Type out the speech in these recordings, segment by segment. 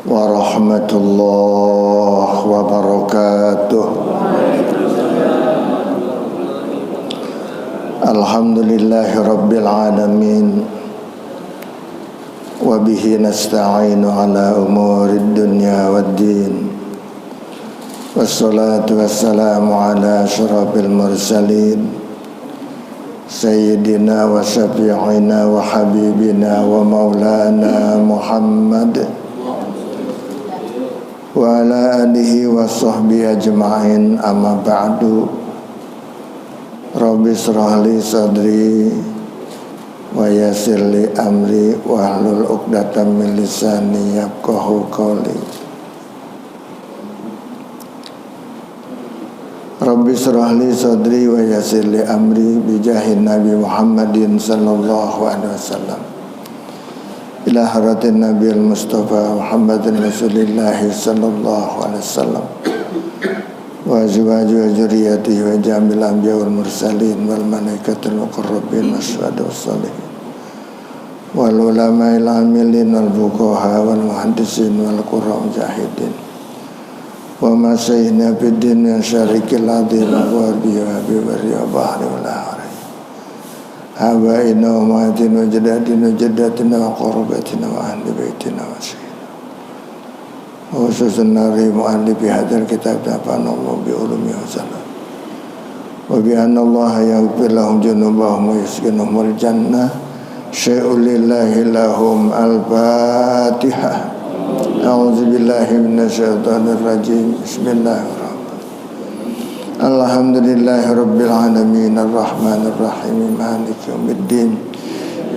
warahmatullahi wabarakatuh. Alhamdulillahi rabbil alamin, wa bihi nasta'inu ala umurid dunya waddin, wassalatu wassalamu ala asyrafil mursalin sayyidina wa syafi'ina wa habibina wa maulana Muhammad wa ala alihi wa sahbihi ajma'in, amma ba'du. Rabbi shrah li sadri wa yassir li amri wahlul 'uqdatam min lisani yafqahu qawli. Rabbi shrah li sadri wa yassir li amri bijahin Nabi Muhammadin sallallahu alaihi wasallam. Ila haratin Nabi al-Mustafa Muhammadin Rasulillah sallallahu alaihi wasallam wa azwaji wa dzurriyyatihi wa jamil anbiya wal mursalin wal malaikatil muqarrabin wasyuhada wassalihin wal ulama'il amilin wal fuqaha wal muhandisin wal qurra mujahidin wa masyaykhina fid din syarikil adhim wa biya bi wa bahri wal ahri habaina wa matin wa jadadina wa jaddatina wa qurbatina wa ahli baitina wa sayyidina khususun nari mu'allifi hadal kitab ta'fanallahu bi'ulumi wa salam wa bi'anallaha yaghfir lahum junubahum wa yuskinahumul jannah syai'ulillahi lahum al-fatihah. A'udzu billahi minasyaitonir rajim. Bismillahirrahmanirrahim. Alhamdulillahi rabbil alamin arrahmanir rahim maliki yaumiddin.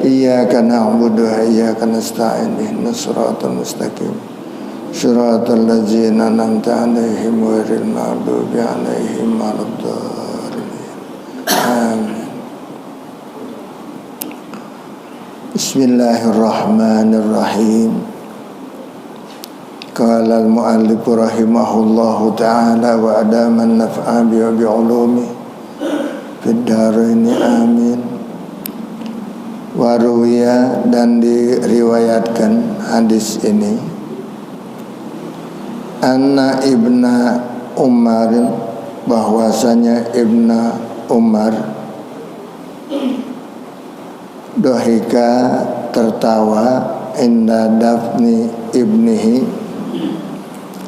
Iyyaka na'budu wa iyyaka nasta'in ihdinas siratal mustaqim Shiratal ladzina an'amta 'alaihim ghairil maghdubi 'alaihim waladdallin. Amin. Bismillahirrahmanirrahim. Qala al-mu'allif rahimahullahu ta'ala wa adama an-naf'a bi ulumi fid dharain amin. Wa ruwiya, dan diriwayatkan hadis ini, anna ibna Umar, bahwasanya ibna Umar dohika, tertawa, inda dafni ibnihi,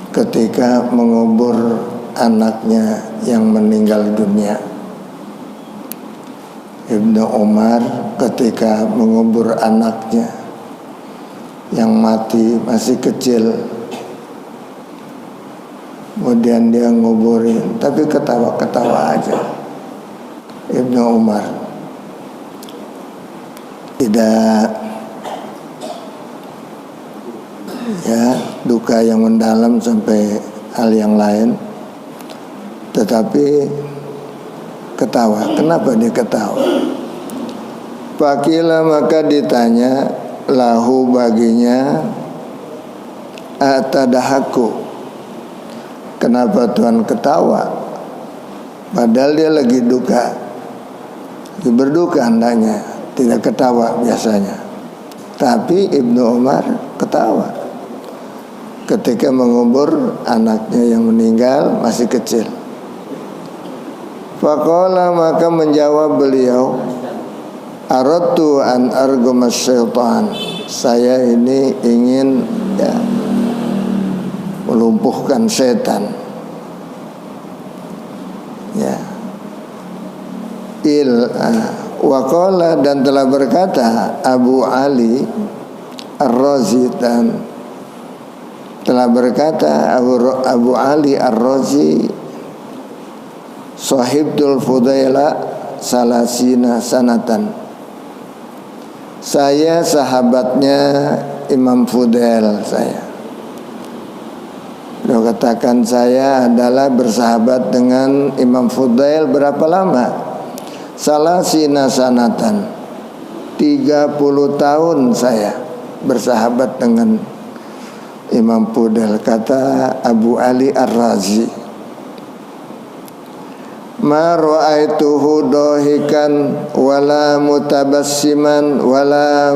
ketika mengubur anaknya yang meninggal dunia. Ibnu Umar ketika mengubur anaknya yang mati masih kecil, kemudian dia nguburin, tapi ketawa-ketawa aja. Ibnu Umar tidak duka yang mendalam sampai hal yang lain, tetapi ketawa. Kenapa dia ketawa? Fakila, maka ditanya, lahu, baginya, atadahaku, kenapa Tuhan ketawa? Padahal dia lagi duka, lagi berduka hendaknya, tidak ketawa biasanya. Tapi Ibnu Umar ketawa ketika mengubur anaknya yang meninggal masih kecil. Faqala, maka menjawab beliau, aradtu an arguma syaitan, saya ini ingin melumpuhkan setan. Waqala, dan telah berkata Abu Ali Ar-Razi, dan telah berkata Abu Ali Ar-Razi, sahibtul Fudaila salasina sanatan, saya sahabatnya Imam Fudail. Beliau katakan, saya adalah bersahabat dengan Imam Fudail berapa lama? Salasina sanatan, 30 tahun saya bersahabat dengan Imam Fudail. Kata Abu Ali Ar-Razi, ma ra'aituhu dahikan wala mutabassiman wala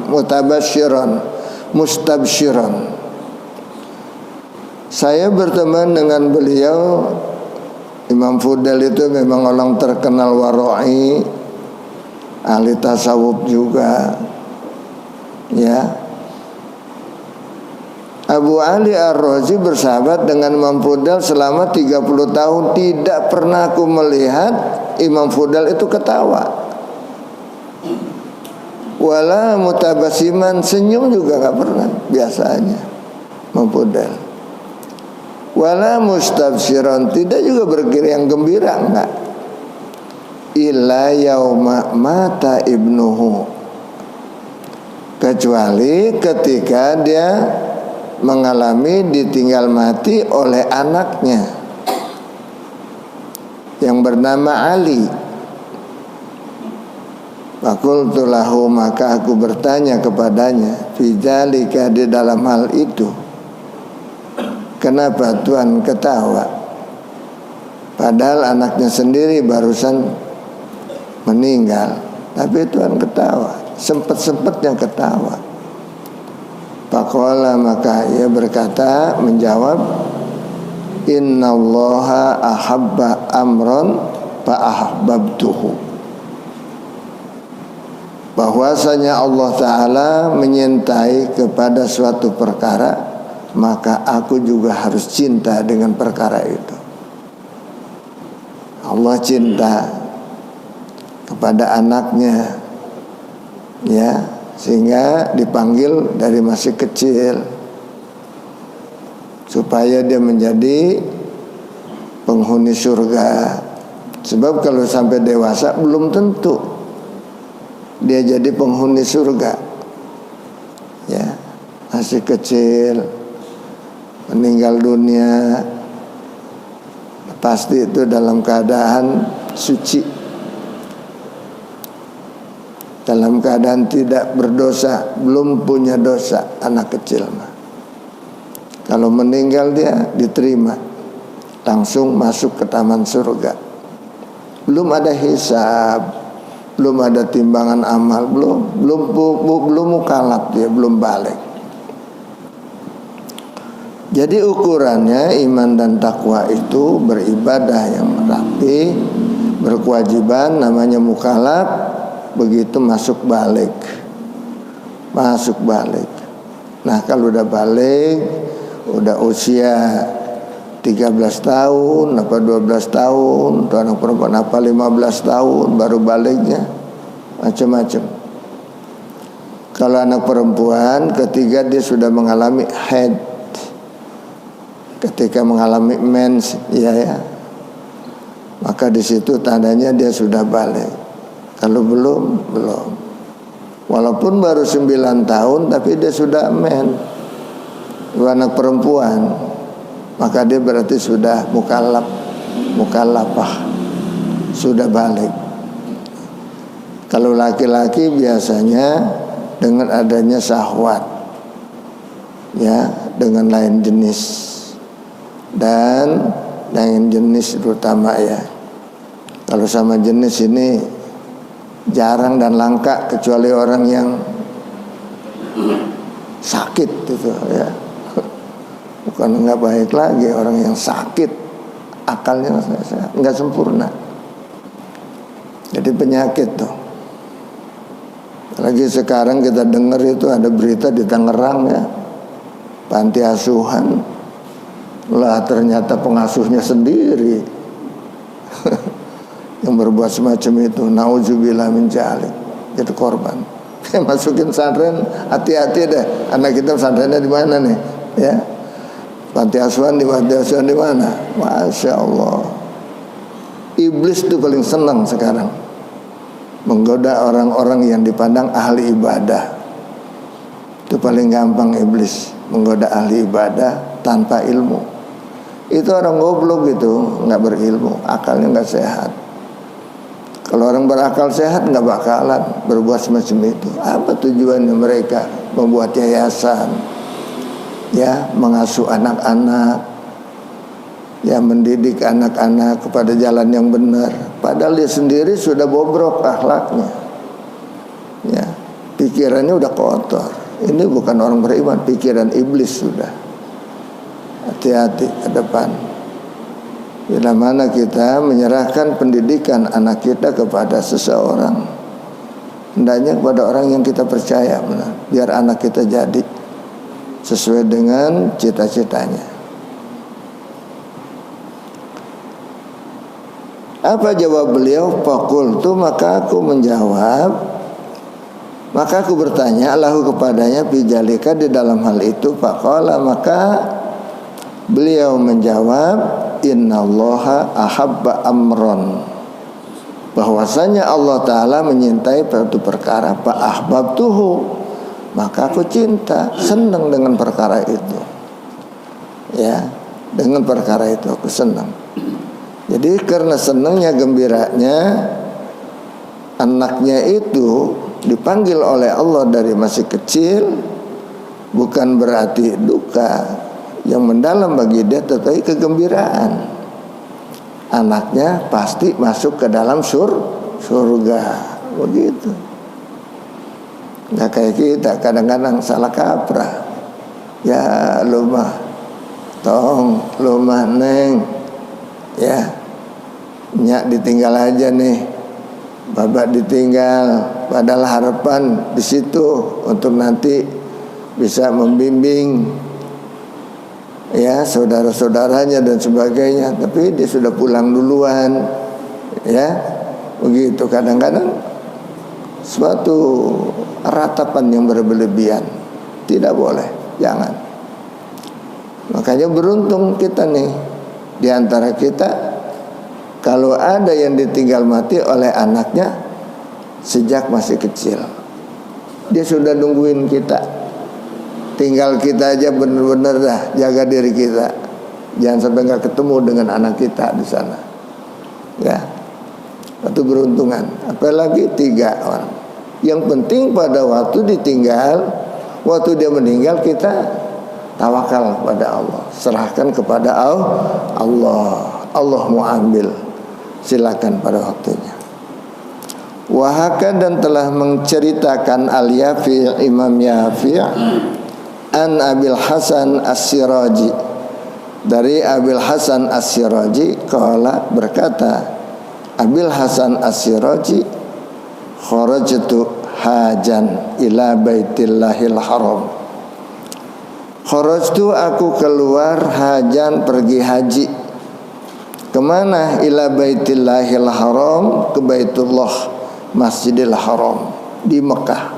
mutabasyiran mustabsyiran. Saya berteman dengan beliau. Imam Fudail itu memang orang terkenal wara'i, ahli tasawuf juga, ya. Abu Ali Ar-Razi bersahabat dengan Imam Fudail selama 30 tahun. Tidak pernah aku melihat Imam Fudail itu ketawa, wala mutabasiman, senyum juga gak pernah biasanya Imam Fudail. Wala mustabsyiran, tidak juga berkiriang gembira, enggak. Illa yauma mata ibnuhu, kecuali ketika dia mengalami ditinggal mati oleh anaknya yang bernama Ali. Fakultu lahu, maka aku bertanya kepadanya, fi dzalika, di dalam hal itu, kenapa Tuhan ketawa? Padahal anaknya sendiri barusan meninggal, tapi Tuhan ketawa, sempet-sempetnya ketawa. Faqala, maka ia berkata, menjawab, innallaha ahabba amran fa ahbabtuhu, bahwasanya Allah Ta'ala menyintai kepada suatu perkara, maka aku juga harus cinta dengan perkara itu. Allah cinta kepada anaknya, ya, sehingga dipanggil dari masih kecil supaya dia menjadi penghuni surga. Sebab kalau sampai dewasa belum tentu dia jadi penghuni surga, ya, masih kecil meninggal dunia pasti itu dalam keadaan suci, dalam keadaan tidak berdosa, belum punya dosa. Anak kecil mah kalau meninggal dia diterima, langsung masuk ke taman surga. Belum ada hisab, belum ada timbangan amal, belum mukallaf, dia belum balik. Jadi ukurannya iman dan takwa itu beribadah yang rapi, berkewajiban, namanya mukallaf. Begitu masuk balik. Nah kalau udah balik, udah usia 13 tahun, apa 12 tahun, atau anak perempuan apa 15 tahun, baru baliknya, macam-macam. Kalau anak perempuan, ketika dia sudah mengalami haid, ketika mengalami mens, ya, maka di situ tandanya dia sudah balik. Kalau belum. Walaupun baru 9 tahun, tapi dia sudah men, anak perempuan, maka dia berarti sudah mukallafah, sudah balik. Kalau laki-laki biasanya dengan adanya syahwat, ya, dengan lain jenis, dan lain jenis terutama, ya. Kalau sama jenis ini jarang dan langka, kecuali orang yang sakit itu, ya. Bukan nggak baik lagi, orang yang sakit, akalnya nggak sempurna, jadi penyakit tuh. Lagi sekarang kita dengar itu ada berita di Tangerang, ya, panti asuhan, lah ternyata pengasuhnya sendiri yang berbuat semacam itu. Nauzubillah min dzalik, jadi korban. Masukin pesantren, hati-hati deh, anak kita pesantrennya di mana nih, ya. Panti asuhan di mana? Masya Allah. Iblis itu paling senang sekarang menggoda orang-orang yang dipandang ahli ibadah. Itu paling gampang iblis menggoda ahli ibadah tanpa ilmu. Itu orang goblok gitu, nggak berilmu, akalnya nggak sehat. Kalau orang berakal sehat nggak bakalan berbuat semacam itu. Apa tujuannya mereka membuat yayasan, ya, mengasuh anak-anak, ya, mendidik anak-anak kepada jalan yang benar, padahal dia sendiri sudah bobrok akhlaknya, ya, pikirannya udah kotor. Ini bukan orang beriman, pikiran iblis sudah. Hati-hati ke depan. Bila mana kita menyerahkan pendidikan anak kita kepada seseorang, hendaknya kepada orang yang kita percaya, benar, biar anak kita jadi sesuai dengan cita-citanya. Apa jawab beliau? Faqultu, maka aku menjawab, maka aku bertanya lahu kepadanya bijalika, di dalam hal itu. Faqala, maka beliau menjawab, innallaha ahabba amron, bahwasanya Allah Ta'ala menyintai suatu perkara, fa ahbabtuhu, maka aku cinta, senang dengan perkara itu. Ya, dengan perkara itu aku senang. Jadi karena senangnya, gembiranya, anaknya itu dipanggil oleh Allah dari masih kecil, bukan berarti duka yang mendalam bagi dia, tetapi kegembiraan. Anaknya pasti masuk ke dalam surga, begitu. Nah kayak kita kadang-kadang salah kaprah. Ya lu mah tong, lu mah neng, ya nyak ditinggal aja nih, babak ditinggal, padahal harapan di situ untuk nanti bisa membimbing ya saudara-saudaranya dan sebagainya, tapi dia sudah pulang duluan, ya begitu. Kadang-kadang suatu ratapan yang berlebihan tidak boleh, jangan. Makanya beruntung kita nih, di antara kita kalau ada yang ditinggal mati oleh anaknya sejak masih kecil, dia sudah nungguin kita. Tinggal kita aja benar-benar dah jaga diri kita, jangan sampai nggak ketemu dengan anak kita di sana. Ya, itu beruntungan. Apalagi 3 orang. Yang penting pada waktu ditinggal, waktu dia meninggal, kita tawakal kepada Allah, serahkan kepada Allah. Allah mau ambil, silakan pada waktunya. Wahaka, dan telah menceritakan Al-Yafi', Imam Yafi' an Abil Hasan As-Siraji, dari Abil Hasan As-Siraji, qala, berkata Abil Hasan As-Siraji, kharajtu hajan ila baitillahil haram. Kharajtu, aku keluar, hajan, pergi haji. Kemana? Ila baitillahil haram, ke Baitullah, Masjidil Haram di Mekah.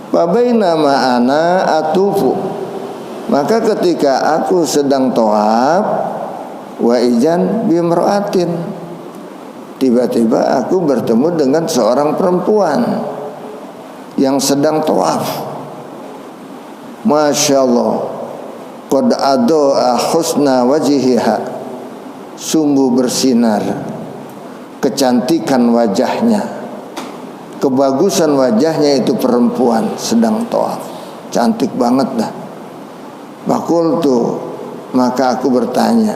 Fabainama ana atufu, maka ketika aku sedang tawaf, wa ijan bimra'atin, tiba-tiba aku bertemu dengan seorang perempuan yang sedang tawaf. Masya Allah, qad ado'a husna wajihiha, sungguh bersinar kecantikan wajahnya, kebagusan wajahnya itu perempuan sedang tawaf, cantik banget dah. Fakultu, maka aku bertanya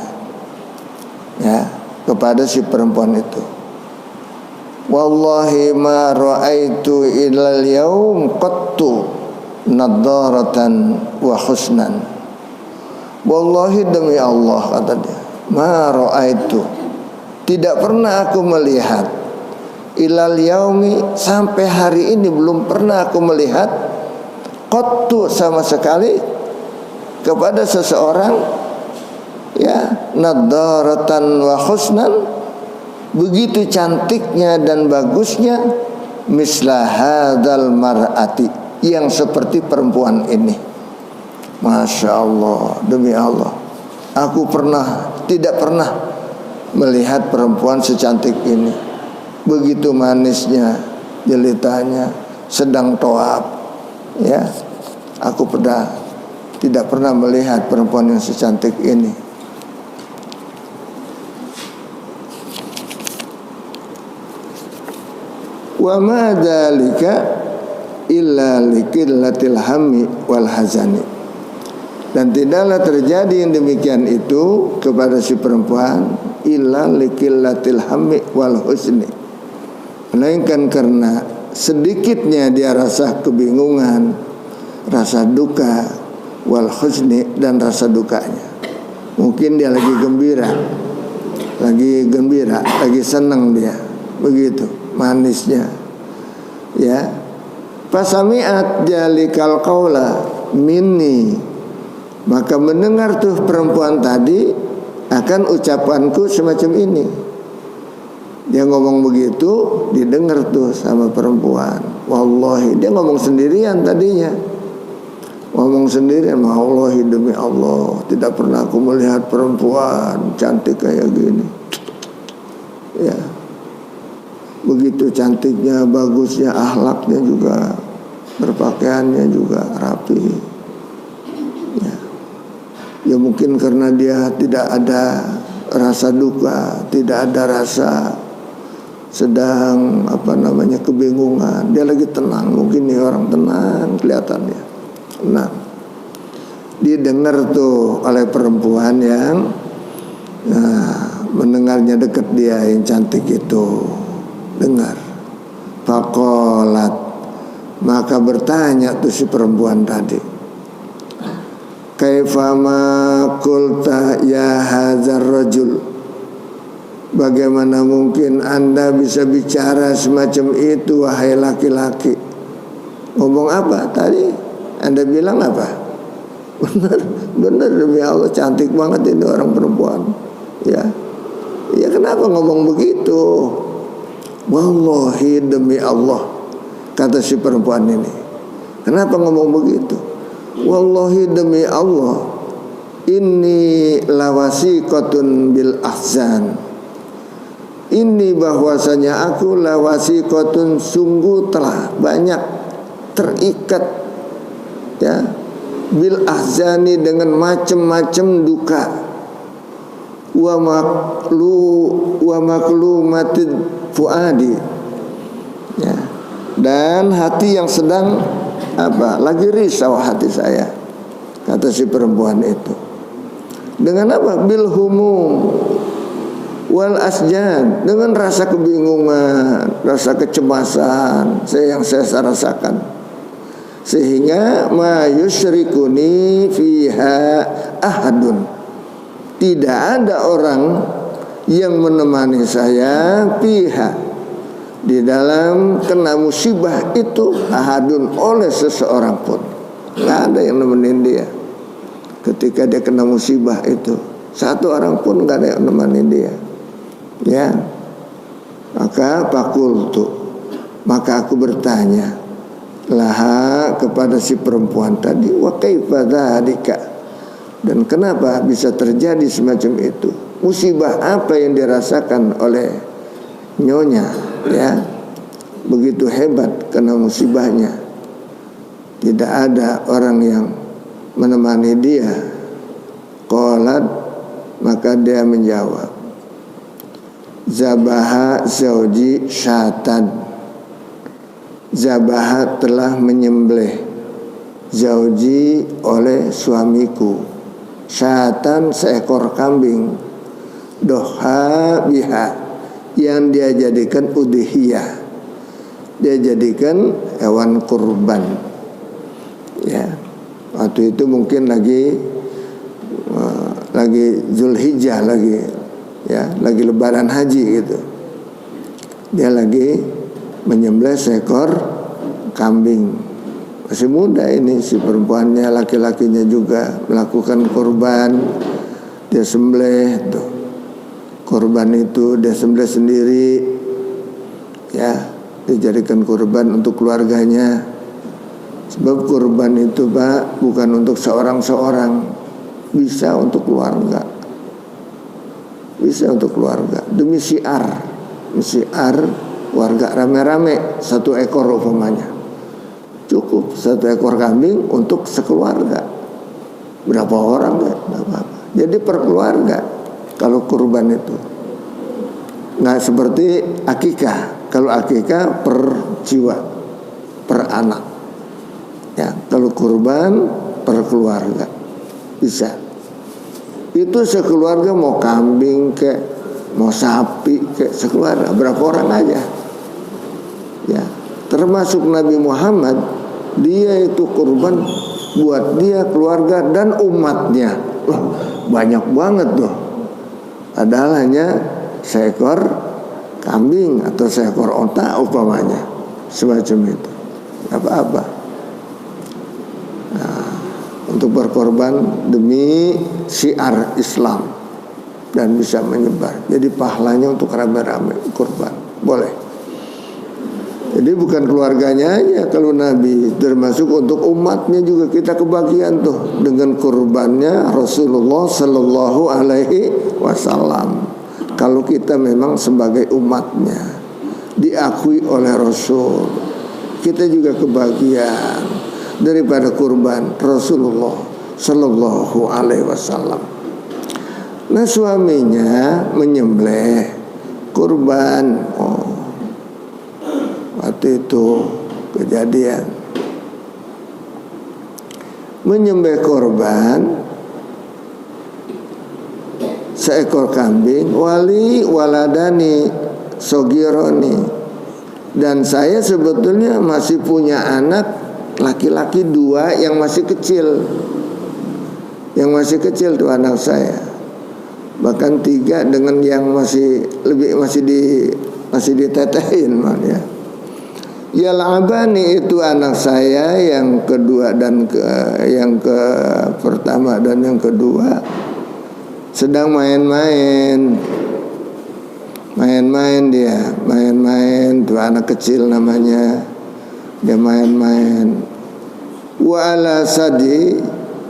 ya kepada si perempuan itu, wallahi ma ra'aitu ilal yaum qattu nadaratan wa husnan. Wallahi, demi Allah, kata dia, ma ra'aitu, tidak pernah aku melihat, ilal yaumi, sampai hari ini belum pernah aku melihat, qattu, sama sekali, kepada seseorang ya nadaratan wa husnan, begitu cantiknya dan bagusnya, misla hadzal mar'ati, yang seperti perempuan ini. Masya Allah, demi Allah, aku tidak pernah melihat perempuan secantik ini, begitu manisnya, jelitanya, sedang tawaf. Ya, aku tidak pernah melihat perempuan yang secantik ini. Wa ma dzalika illa liqillatil hammi wal hazani, dan tidaklah terjadi yang demikian itu kepada si perempuan illa liqillatil hammi wal husni, melainkan karena sedikitnya dia rasa kebingungan, rasa duka wal husni, dan rasa dukanya. Mungkin dia lagi gembira, lagi senang dia, begitu manisnya, ya. Fasami'at jalikal qaula minni, maka mendengar tuh perempuan tadi akan ucapanku semacam ini. Dia ngomong begitu, didengar tuh sama perempuan. Wallahi, dia ngomong sendirian tadinya, ngomong sendirian, wallahi demi Allah, tidak pernah aku melihat perempuan cantik kayak gini. Ya, begitu cantiknya, bagusnya, akhlaknya juga, berpakaiannya juga rapi. Ya mungkin karena dia tidak ada rasa duka, tidak ada rasa sedang kebingungan. Dia lagi tenang, mungkin nih orang tenang kelihatannya. Nah, didengar tuh oleh perempuan yang mendengarnya dekat dia, yang cantik itu dengar. Faqalat, maka bertanya tuh si perempuan tadi, kaifama qulta ya hadzal rajul, bagaimana mungkin Anda bisa bicara semacam itu wahai laki-laki? Ngomong apa tadi? Anda bilang apa? Benar demi Allah, cantik banget ini orang perempuan. Ya kenapa ngomong begitu? Wallahi demi Allah, kata si perempuan ini, kenapa ngomong begitu? Wallahi demi Allah, inni lawasiqatun bil ahzan. Ini bahwasanya aku lawasiqatun, sungguh telah banyak terikat, ya, bil ahzani, dengan macam-macam duka, wa maklumatid fuadi, ya, dan hati yang sedang lagi risau hati saya, kata si perempuan itu. Dengan apa? Bil humum wal asjan, dengan rasa kebingungan, rasa kecemasan yang saya rasakan, sehingga ma yusyrikuni fiha ahadun, tidak ada orang yang menemani saya fiha, di dalam kena musibah itu, ahadun, oleh seseorang pun. Nggak ada yang nemenin dia ketika dia kena musibah itu. Satu orang pun nggak ada yang nemenin dia. Ya, maka fakultu, maka aku bertanya laha, kepada si perempuan tadi, wa kaifa dzalika, dan kenapa bisa terjadi semacam itu? Musibah apa yang dirasakan oleh nyonya, ya, begitu hebat kena musibahnya, tidak ada orang yang menemani dia. Qalat, maka dia menjawab, zabaha zauji syatan, zabaha telah menyembelih, zauji oleh suamiku, syatan seekor kambing, doha biha, yang dia jadikan udhiyah, dia jadikan hewan kurban. Ya, waktu itu mungkin lagi Zulhijjah, lagi lebaran haji gitu. Dia lagi menyembelih seekor kambing. Masih muda ini si perempuannya, laki-lakinya juga melakukan kurban. Dia sembelih tuh. Kurban itu dia sembelih sendiri, ya, dijadikan kurban untuk keluarganya. Sebab kurban itu, Pak, bukan untuk seorang-seorang, bisa untuk keluarga, bisa untuk keluarga. Demi syiar warga rame-rame, satu ekor umpamanya, cukup satu ekor kambing untuk sekeluarga. Berapa orang ya? Berapa? Jadi per keluarga kalau kurban itu. Nggak seperti akikah. Kalau akikah per jiwa, per anak. Ya, kalau kurban per keluarga bisa. Itu sekeluarga, mau kambing kek, mau sapi kek, sekeluarga berapa orang aja. Ya, termasuk Nabi Muhammad Dia itu kurban buat dia, keluarga dan umatnya. Wah, banyak banget tuh. Padahal hanya seekor kambing atau seekor onta umpamanya, semacam itu. Apa-apa. Nah, untuk berkorban demi syiar Islam dan bisa menyebar. Jadi pahalanya untuk rame-rame kurban boleh. Jadi bukan keluarganya aja kalau Nabi, termasuk untuk umatnya juga kita kebagian tuh dengan kurbannya Rasulullah Sallallahu Alaihi Wasallam. Kalau kita memang sebagai umatnya diakui oleh Rasul, kita juga kebagian daripada kurban Rasulullah Sallallahu Alaihi Wasallam. Nah, suaminya menyembelih kurban. Waktu itu kejadian menyembelih korban seekor kambing, wali waladani sogironi, dan saya sebetulnya masih punya anak laki-laki 2 yang masih kecil. Yang masih kecil tuh anak saya. Bahkan 3 dengan yang masih ditetehin ya. Yal'abani itu anak saya yang kedua dan yang pertama dan yang kedua sedang main-main tuh anak kecil namanya, dia main-main. Wa ala sadi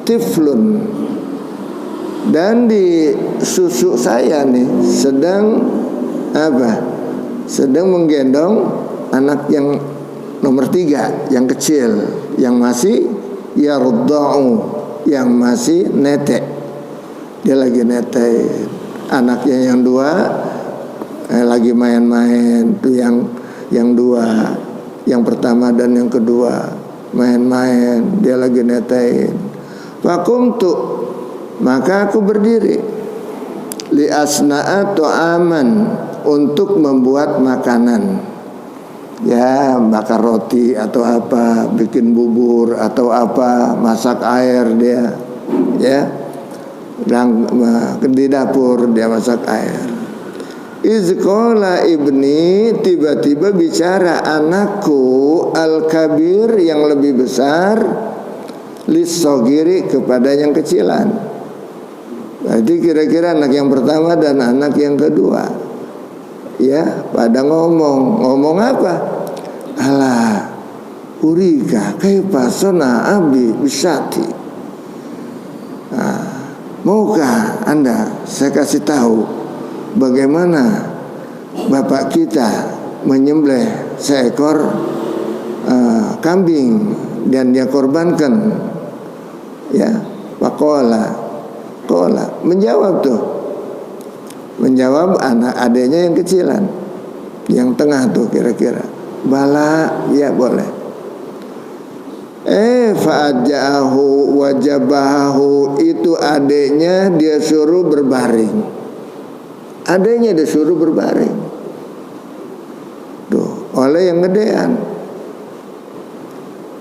tiflun, dan di susu saya nih sedang menggendong anak yang nomor 3, yang kecil, yang masih yarda'u, yang masih netek. Dia lagi netek. Anaknya yang 2 lagi main-main tuh, yang 2, yang pertama dan yang kedua main-main, dia lagi netein. Faqumtu, maka aku berdiri, li asna'a ta'aman, untuk membuat makanan. Ya, bakar roti atau apa, bikin bubur atau apa, masak air dia, ya, dan di dapur dia masak air. Izqala ibni, tiba-tiba bicara anakku al-kabir yang lebih besar, lis-sogiri, kepada yang kecilan. Jadi kira-kira anak yang pertama dan anak yang kedua, ya, pada ngomong apa? Alah, urika kaifa sona abi bisati. Nah, maukah Anda saya kasih tahu bagaimana bapak kita menyembelih seekor kambing dan dia korbankan? Ya, Kola menjawab tuh. Menjawab anak adanya yang kecilan, yang tengah tuh kira-kira. Bala, ya boleh. Fa'ajahu wajabahu, itu adanya dia suruh berbaring. Adanya dia suruh berbaring. Tuh, oleh yang gedean.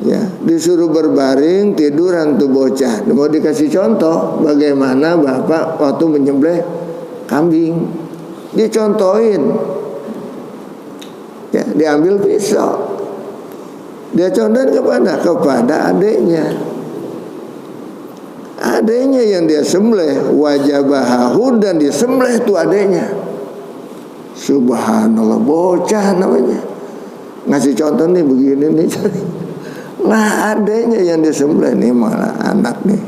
Ya, disuruh berbaring, tiduran tuh bocah. Mau dikasih contoh bagaimana bapak waktu menyembelih kambing, dicontohin. Ya, diambil pisau, dia contohin kepada adiknya yang dia sembelih, wajabahu, dan dia sembelih tuh adiknya. Subhanallah, bocah namanya ngasih contoh nih begini nih. Lah adiknya yang dia sembelih nih malah anak nih.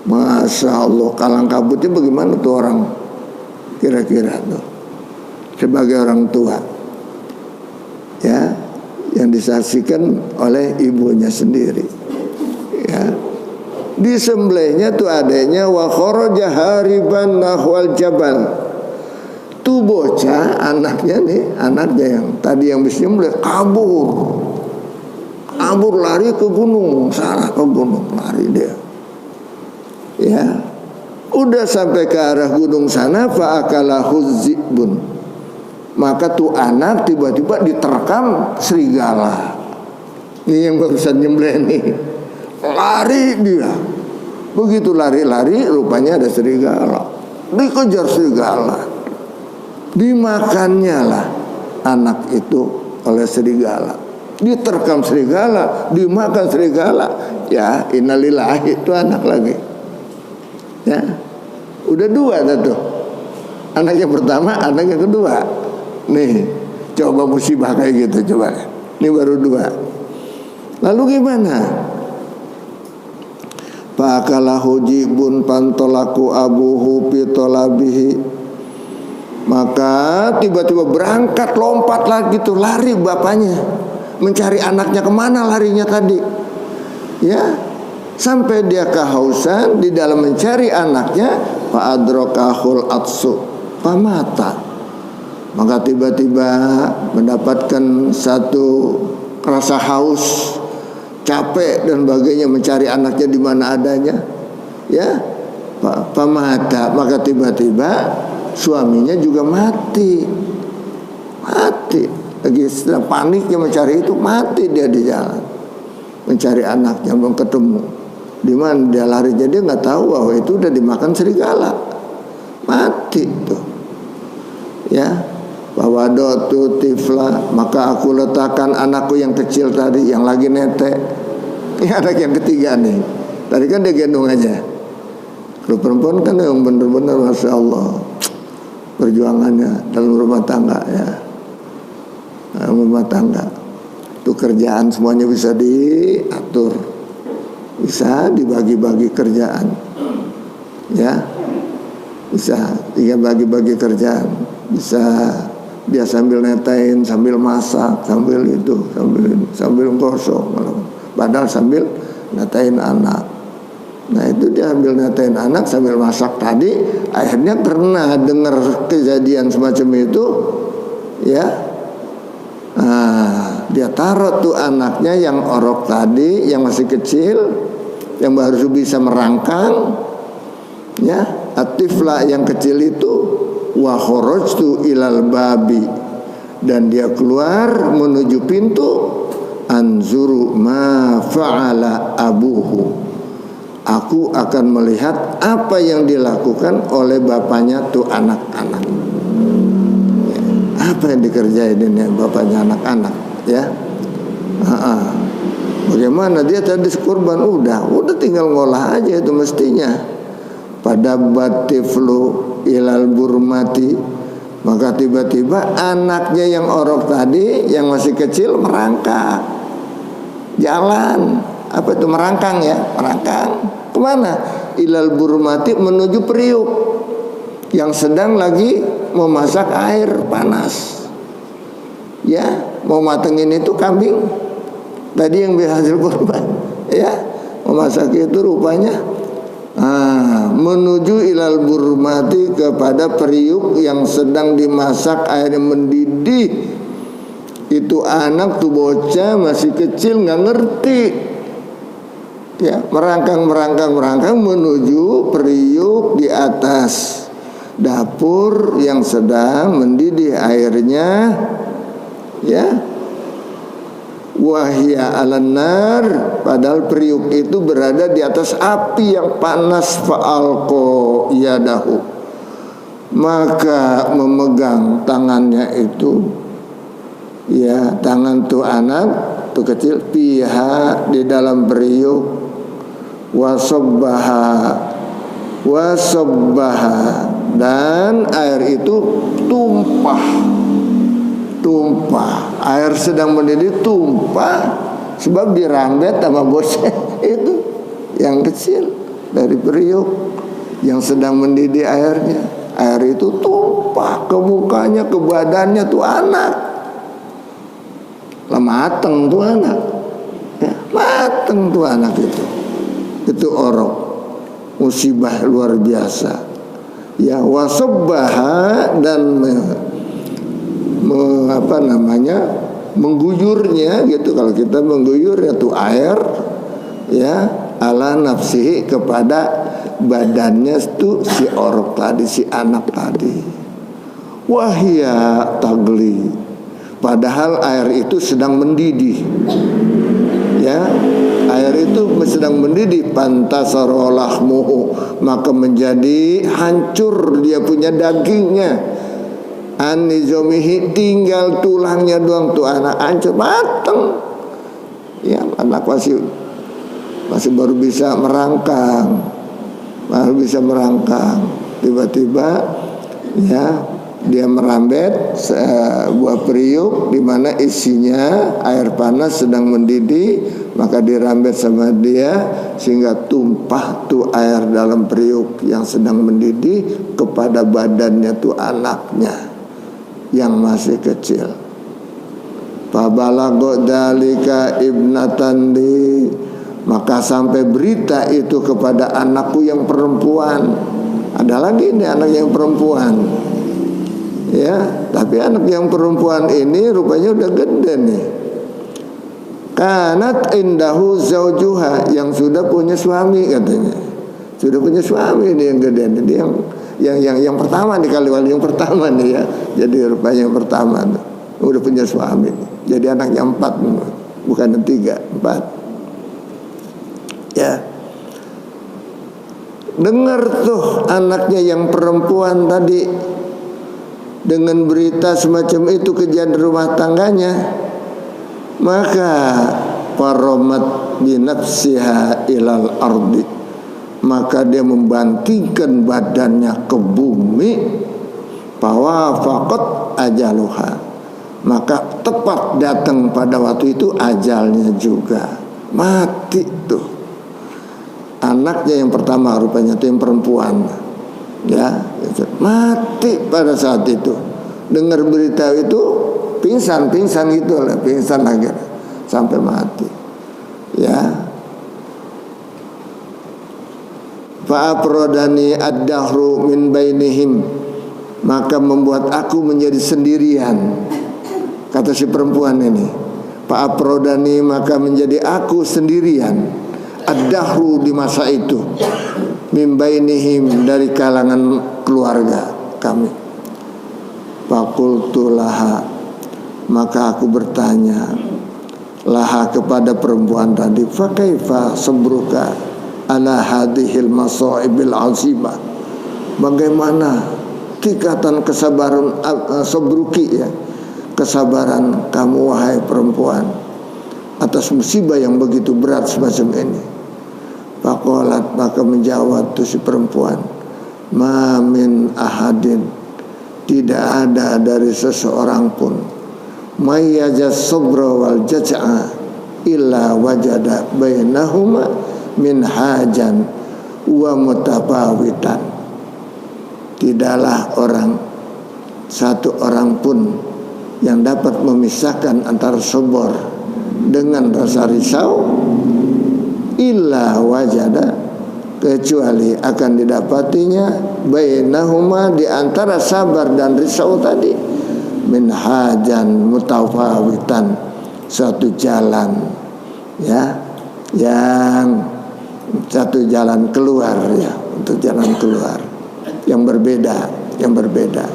Masya Allah, kalang kabutnya bagaimana tuh orang kira-kira tuh sebagai orang tua, ya, yang disaksikan oleh ibunya sendiri, ya. Disembelihnya tuh adanya, wa kharaja hariban nahwal jabal. Tuh bocah anaknya yang tadi yang bisa nyembelih kabur lari ke gunung, salah ke gunung lari dia. Ya, udah sampai ke arah gunung sana, fa akalahu dzibun. Maka tuh anak tiba-tiba diterkam serigala. Ini yang barusan nyembelih nih. Lari dia. Begitu lari-lari rupanya ada serigala. Dikejar serigala. Dimakannya lah anak itu oleh serigala. Diterkam serigala, dimakan serigala. Ya, innalillahi, itu anak lagi. Ya. Udah dua tuh. Anak yang pertama, anak yang kedua. Nih, coba musibah kayak gitu coba. Ini baru dua. Lalu gimana? Fakalahu jibun pantolaku abuhu pitolabihi. Maka tiba-tiba berangkat lompat lagi tuh, lari bapaknya mencari anaknya. Kemana larinya tadi? Ya, sampai dia kehausan di dalam mencari anaknya. Fa'adrokahul atsu pamata. Maka tiba-tiba mendapatkan satu rasa haus, capek dan sebagainya, mencari anaknya di mana adanya. Ya, pamata. Maka tiba-tiba suaminya juga mati. Lagi sedang paniknya mencari itu, mati dia di jalan mencari anaknya, belum ketemu. Di mana dia lari, jadi nggak tahu bahwa itu udah dimakan serigala, mati tuh. Ya, bahwa dotu tifla, maka aku letakkan anakku yang kecil tadi yang lagi netek. Ini anak yang ketiga nih. Tadi kan dia gendong aja. Kalau perempuan kan yang benar-benar masya Allah perjuangannya dalam rumah tangga ya. Dalam rumah tangga itu kerjaan semuanya bisa diatur, bisa dibagi-bagi kerjaan. Ya, bisa dia bagi-bagi kerjaan. Bisa dia sambil netain, sambil masak, sambil itu, sambil gosok, padahal sambil netain anak. Nah itu dia ambil netain anak sambil masak tadi. Akhirnya pernah dengar kejadian semacam itu, ya. Dia taruh tuh anaknya yang orok tadi, yang masih kecil, yang baru bisa merangkang, ya. Atifla yang kecil itu, wa kharajtu ilal babi, dan dia keluar menuju pintu. Anzuru ma fa'ala abuhu, aku akan melihat apa yang dilakukan oleh bapaknya tuh anak-anak. Apa yang dikerjain ini bapaknya anak-anak, ya. Bagaimana dia tadi kurban, udah tinggal ngolah aja itu mestinya. Pada batiflu ilal burmati, maka tiba-tiba anaknya yang orok tadi, yang masih kecil, merangkak jalan. Apa itu merangkang ya? Merangkang kemana? Ilal burmati, menuju periuk yang sedang lagi memasak air panas. Ya, mau matengin itu kambing tadi yang berhasil kurban. Ya, memasak itu rupanya menuju ilal burmati, kepada periuk yang sedang dimasak air mendidih. Itu anak tuh bocah masih kecil, nggak ngerti. Ya, merangkang menuju periuk di atas dapur yang sedang mendidih airnya. Ya, wahya alan nar, padahal periuk itu berada di atas api yang panas. Fa'alqo yadahu, maka memegang tangannya itu, ya, tangan tuh anak tuh kecil, piha, di dalam periuk. Wasobbaha, dan air itu tumpah. Air sedang mendidih tumpah, sebab dirambet sama bosnya itu yang kecil dari periuk yang sedang mendidih airnya. Air itu tumpah ke mukanya, ke badannya tuh anak. Lah mateng tuh anak, ya, mateng tuh anak itu orok. Musibah luar biasa. Ya, wasabbaha, dan mengguyurnya gitu. Kalau kita mengguyur ya tuh air, ya, ala nafsihi, kepada badannya tuh si orok tadi, si anak tadi. Wahya tagli, padahal air itu sedang mendidih. Ya, air itu sedang mendidih, pantasara lahmuhu, maka menjadi hancur dia punya dagingnya. Anizomihi, tinggal tulangnya doang tuh anak hancur mateng. Ya, anak masih baru bisa merangkang, tiba-tiba ya dia merambet sebuah periuk di mana isinya air panas sedang mendidih, maka dirambet sama dia sehingga tumpah tuh air dalam periuk yang sedang mendidih kepada badannya tuh anaknya yang masih kecil. Fabalago dalika ibnatan li, maka sampai berita itu kepada anakku yang perempuan. Ada lagi nih anak yang perempuan. Ya, tapi anak yang perempuan ini rupanya udah gede nih. Kanat indahu zaujuha, yang sudah punya suami katanya. Sudah punya suami ini yang gede nih, yang pertama nih, kali wali yang pertama nih ya. Jadi rupanya yang pertama nih, udah punya suami nih. Jadi anak yang 4, bukan yang 3, 4. Ya. Dengar tuh anaknya yang perempuan tadi dengan berita semacam itu kejadian rumah tangganya, maka faromat binafsiha ilal ardi, maka dia membantingkan badannya ke bumi. Fawafaqat ajaluha, maka tepat datang pada waktu itu ajalnya juga, mati tuh anaknya yang pertama, rupanya itu yang perempuan. Ya, mati pada saat itu. Dengar berita itu pingsan gitu lah, pingsan akhirnya sampai mati. Ya. Fa'aprodani ad-dahru min bainihim, maka membuat aku menjadi sendirian. Kata si perempuan ini, fa'aprodani, maka menjadi aku sendirian. Ad-dahru di masa itu, min bainihim, dari kalangan keluarga kami. Fakultu laha, maka aku bertanya laha kepada perempuan tadi, fa kaifa sabruka ala hadhil masaibil azimah, bagaimana tingkatan kesabaran sabruki, ya, kesabaran kamu wahai perempuan atas musibah yang begitu berat semacam ini. Faqalat, maka menjawab tuh si perempuan, ma min ahadin, tidak ada dari seseorang pun, mayyajaz sabra wal jaz'a illa wajada bainahuma min hajan wa mutafawitan. Tidaklah satu orang pun yang dapat memisahkan antara sabar dengan rasa risau, illa wajada, kecuali akan didapatinya bainahuma, di antara sabar dan risau tadi, minhajan mutafawitan, suatu jalan, ya, yang satu jalan keluar, ya, untuk jalan keluar yang berbeda.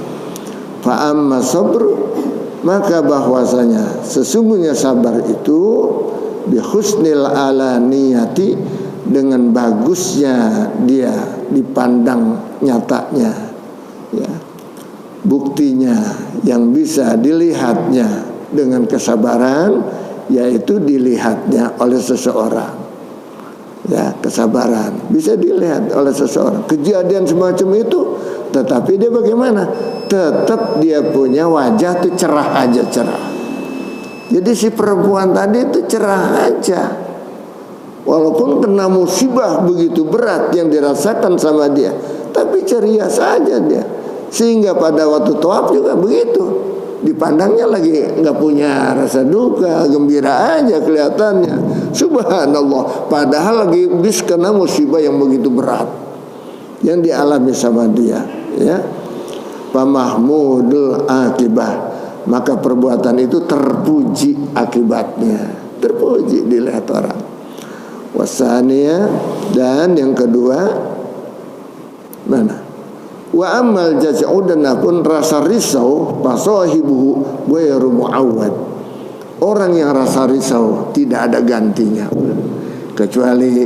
Fa amma sabru, maka bahwasanya sesungguhnya sabar itu bi husnil alaniyati, dengan bagusnya dia dipandang nyatanya, ya, buktinya yang bisa dilihatnya dengan kesabaran, yaitu dilihatnya oleh seseorang. Ya, kesabaran bisa dilihat oleh seseorang. Kejadian semacam itu, tetapi dia bagaimana? Tetap dia punya wajah tuh cerah aja, cerah. Jadi si perempuan tadi itu cerah aja, walaupun kena musibah begitu berat yang dirasakan sama dia, tapi ceria saja dia. Sehingga pada waktu tawaf juga begitu, dipandangnya lagi nggak punya rasa duka, gembira aja kelihatannya. Subhanallah, padahal lagi bis kena musibah yang begitu berat yang dialami sama dia, ya. Pamahmudul akibah, maka perbuatan itu terpuji akibatnya, terpuji dilihat orang. Wasania, dan yang kedua mana? Wa amal jaz'u, dan pun rasa risau, fasahibuhu ghairu mu'awwad. Orang yang rasa risau tidak ada gantinya, kecuali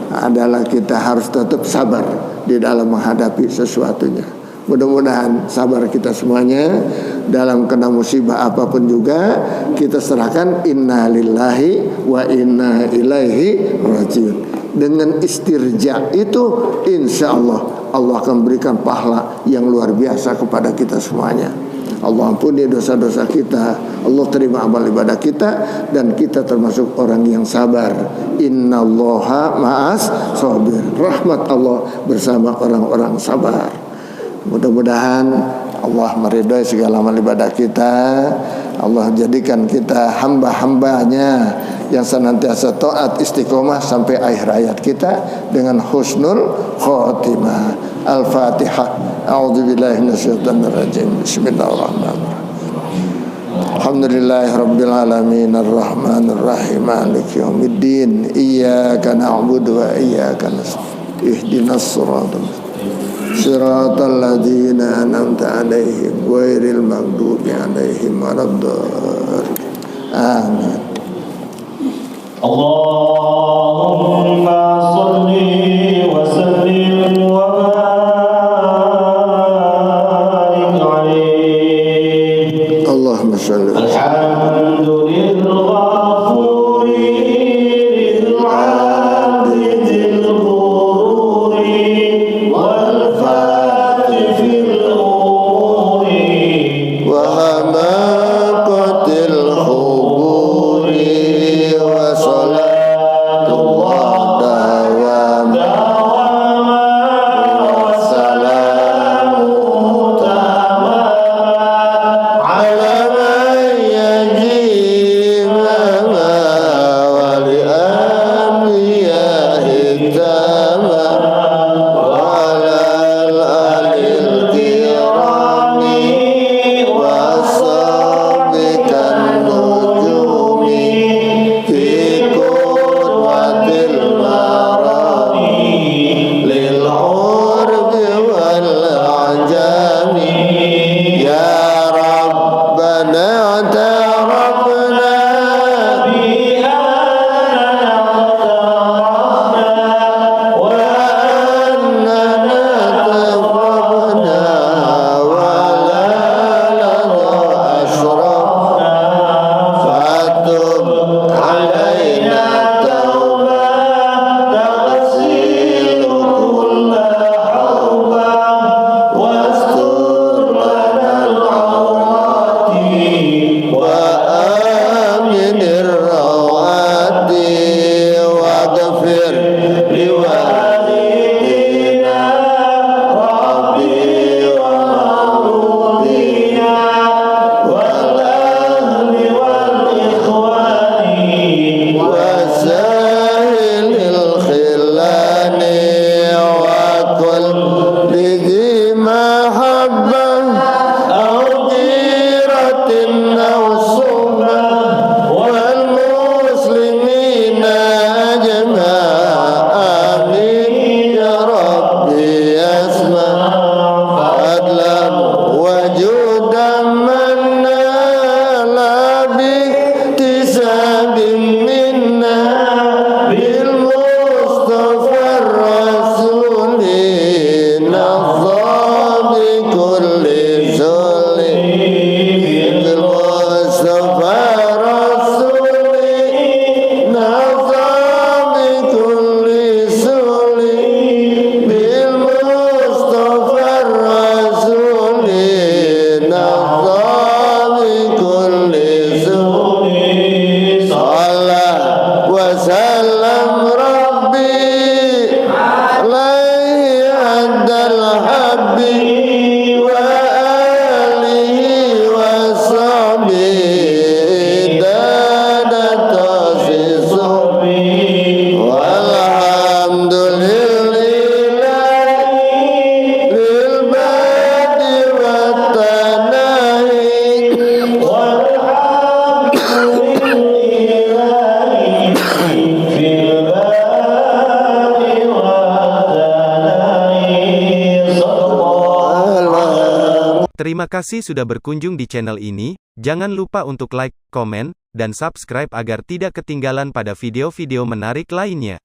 adalah kita harus tetap sabar di dalam menghadapi sesuatunya. Mudah-mudahan sabar kita semuanya dalam kena musibah apapun juga kita serahkan inna lillahi wa inna ilaihi rajiun. Dengan istirja itu insya Allah akan berikan pahala yang luar biasa kepada kita semuanya. Allah ampuni dosa-dosa kita, Allah terima amal ibadah kita, dan kita termasuk orang yang sabar. Innallaha ma'as sabir. Rahmat Allah bersama orang-orang sabar. Mudah-mudahan Allah meridhai segala amal ibadah kita. Allah jadikan kita hamba-hambanya yang senantiasa taat istiqomah sampai akhir hayat kita dengan husnul khotimah. Al-Fatihah. A'udzubillahi minasyaitonir rajim. Bismillahirrahmanirrahim. Alhamdulillahirabbil alamin arrahmanir rahim maliki yaumiddin. Iyyaka na'budu wa iyyaka nasta'in. Ihdinas siratal ladzina an'amta 'alaihim ghairil maghdubi 'alaihim waladdallin. Amin. Allahumma shalli wa sallim wa barik alaihi. Allahumma shalli wa sallim. wa Terima kasih sudah berkunjung di channel ini. Jangan lupa untuk like, komen, dan subscribe agar tidak ketinggalan pada video-video menarik lainnya.